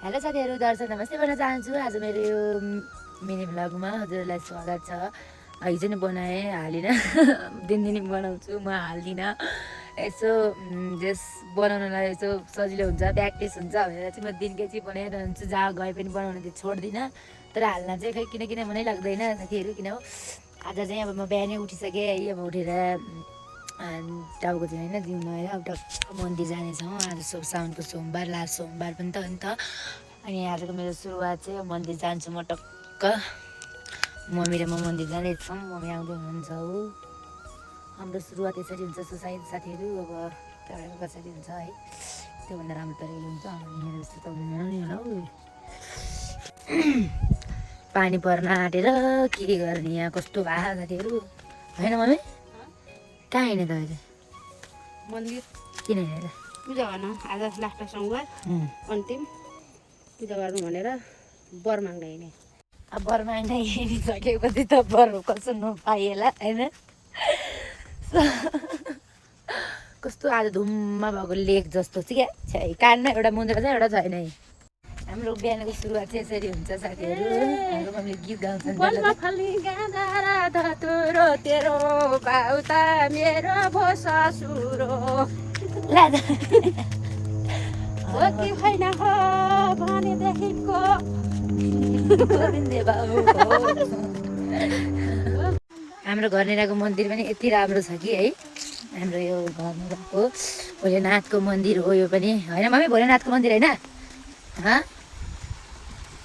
Hello साथीहरू, दर्शक नमस्ते भन्न चाहन्छु। आज मेरो यो मिनी भ्लगमा हजुरहरूलाई स्वागत छ। हिजो नै बनाएँ, हालिनँ। दिनदिनै बनाउँछु, म हाल्दिनँ। यसो जस बनाउनलाई यसो सजिलो हुन्छ, प्र्याक्टिस हुन्छ भनेर चाहिँ म दिनकै चाहिँ बनाइरहन्छु। जहाँ गए पनि बनाउन चाहिँ छोड्दिनँ। तर हाल्न चाहिँ खै किन मनै लाग्दैन साथीहरू। किन हो आज चाहिँ अब म बिहानै उठिसकेँ है। अब उठेर टाउको चाहिँ होइन जिउमा एउटा मन्दिर जानेछौँ। आज साउनको सोमबार, लास्ट सोमबार पनि त हो नि त। अनि आजको मेरो सुरुवात चाहिँ मन्दिर जान्छु म टक्क। मम्मी र म मन्दिर जाँदैछौँ, मम्मी आउँदै हुनुहुन्छ हो। हाम्रो सुरुवात यसरी हुन्छ साथीहरू। अब तपाईँको कसरी हुन्छ है, त्योभन्दा राम्रो तरिकाले हुन्छ। मेरो जस्तो त हुँदैन नि होला हौ। पानी पर्न आँटेर के गर्ने यहाँ, कस्तो भए साथीहरू होइन मम्मी? कहाँ हिँड्यो तपाईँ? मन्दिर। किन हिँडेर? पूजा गर्न आज लास्ट सोमबार अन्तिम पूजा गर्नु भनेर वर माग्न हिँडेँ। अब वर माग्न हिँडिसकेपछि त वर कसो नपाइएला होइन। कस्तो आज धुम्म भएको लेक जस्तो चाहिँ क्या कानमा एउटा मुन्द्रा छ, एउटा छैन है। हाम्रो बिहानको सुरुवात चाहिँ यसरी हुन्छ साथीहरू। हाम्रो मम्मीले गीत गाउँछन्। तेरो बाउता मेरो भो ससुरो हो कि होइन हो भनेदेखिको हाम्रो घरनेराको मन्दिर पनि यति राम्रो छ कि है। हाम्रो यो घरनेराको भोलेनाथको मन्दिर हो यो पनि होइन मम्मी? भोलेनाथको मन्दिर होइन?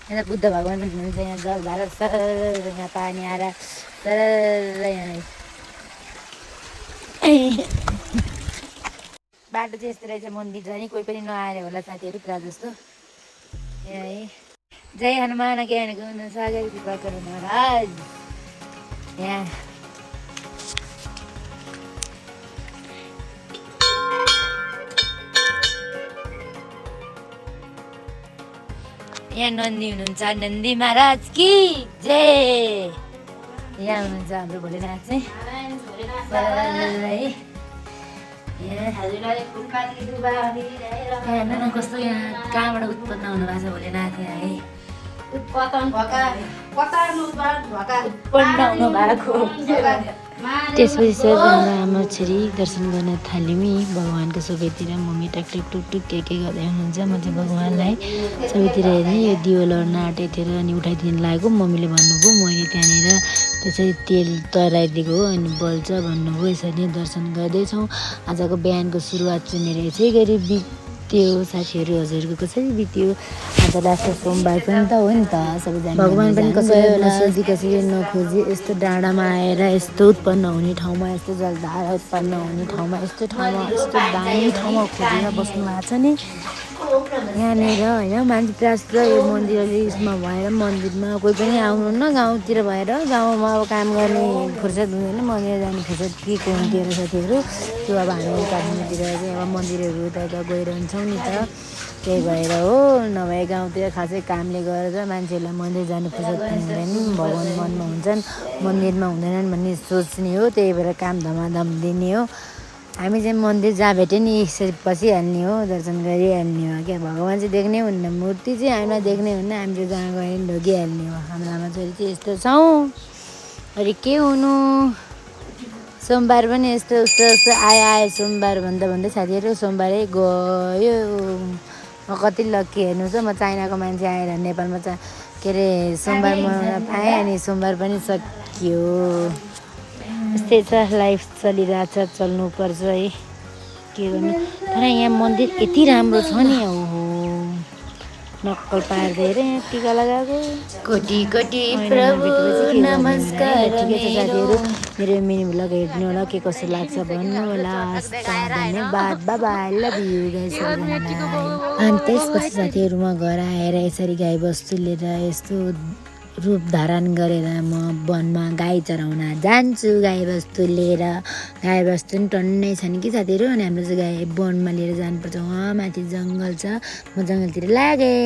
यहाँ बुद्ध भगवान् पनि हुनुहुन्छ। यहाँ जल धारा सर, यहाँ पानी आएर सर, यहाँ बाटो चाहिँ यस्तो रहेछ मन्दिर जाने। कोही पनि नआएर होला साथीहरू प्रायः जस्तो। है जय हनुमान ज्ञान गुण सागर कृपा करू महाराज। यहाँ यहाँ नन्दी हुनुहुन्छ, नन्दी महाराज कि जय। यहाँ हुनुहुन्छ हाम्रो भोलेनाथ चाहिँ है। कस्तो यहाँ कहाँबाट उत्पन्न हुनुभएको छ भोलेनाथ यहाँ है। उत्पन्न हुनुभएको। त्यसपछि सबैजना आमा छोरी दर्शन गर्न थाल्यौँ। भगवान्को सबैतिर मम्मी टकटक टुकटुक के गर्दै हुनुहुन्छ। म चाहिँ भगवान्लाई सबैतिर हेरेँ। यो दियो लड्न आँटेको थियो अनि उठाइदिनु लागेको। मम्मीले भन्नुभयो, मैले त्यहाँनिर त्यसरी तेल तराइदिएको हो अनि बल्छ भन्नुभयो। यसरी नै दर्शन गर्दैछौँ। आजको बिहानको सुरुवात चाहिँ मेरो यसै गरी बित्यो साथीहरू। हजुरको कसरी बित्यो? आज लास्ट सोमबार पनि त हो नि त। सबैजना भगवान् पनि कसैलाई नसोधी कसैले नखोजी यस्तो डाँडामा आएर यस्तो उत्पन्न हुने ठाउँमा, यस्तो जलधारा उत्पन्न हुने ठाउँमा, यस्तो दामी ठाउँमा खोजेर बस्नु भएको छ नि यहाँनिर होइन। मान्छे प्रायः जस्तो यो मन्दिरले यसमा भएर मन्दिरमा कोही पनि आउनुहुन्न। गाउँतिर भएर गाउँमा अब काम गर्ने फुर्सद हुँदैन, मन्दिर जाने फुर्सद के को हुन्थ्यो र साथीहरू। त्यो अब हामी काठमाडौँतिर चाहिँ अब मन्दिरहरू उता गइरहन्छौँ नि त। त्यही भएर हो, नभए गाउँतिर खासै कामले गरेर मान्छेहरूलाई मन्दिर जानु फुर्सद पनि हुँदैन। भगवान् मनमा हुन्छन्, मन्दिरमा हुँदैनन् भन्ने सोच्ने हो। त्यही भएर काम धमाधम दिने हो। हामी चाहिँ मन्दिर जहाँ भेट्यो नि यसरी पसिहाल्ने हो, दर्शन गरिहाल्ने हो क्या। भगवान् चाहिँ देख्नै हुन्न, मूर्ति चाहिँ हामीलाई देख्नै हुन्न। हामीले जहाँ गयो नि ढोगिहाल्ने हो। हाम्रो आमा छोरी चाहिँ यस्तो छौँ। अरे के हुनु, सोमबार पनि यस्तो उस्तो आयो सोमबार भन्दा साथीहरू सोमबारै गयो। म कति लक्की हेर्नुहोस् है। म चाइनाको मान्छे आएर नेपालमा के अरे सोमबार मनाउन पाएँ अनि सोमबार पनि सकियो। यस्तै छ, लाइफ चलिरहेछ, चल्नुपर्छ है, के गर्नु। तर यहाँ मन्दिर यति राम्रो छ नि। ओहो नक्कल पार्दै हेरेँ यहाँ टिका लगाएको। कोटी कोटी प्रभु नमस्कार। ठिकै छ साथीहरू, मेरो मिनी भ्लग हेर्नु होला, के कसो लाग्छ भन्नु होला। धन्यवाद, by by, love you guys. अनि त्यसपछि साथीहरू म घर आएर यसरी गाईबस्तु लिएर यस्तो रूप धारण गरेर म वनमा गाई चराउन जान्छु। गाईबस्तु लिएर, गाईबस्तु पनि टन्नै छन् कि साथीहरू। अनि हाम्रो चाहिँ गाई वनमा लिएर जानुपर्छ। वहाँ माथि जङ्गल छ, म जङ्गलतिर लागेँ।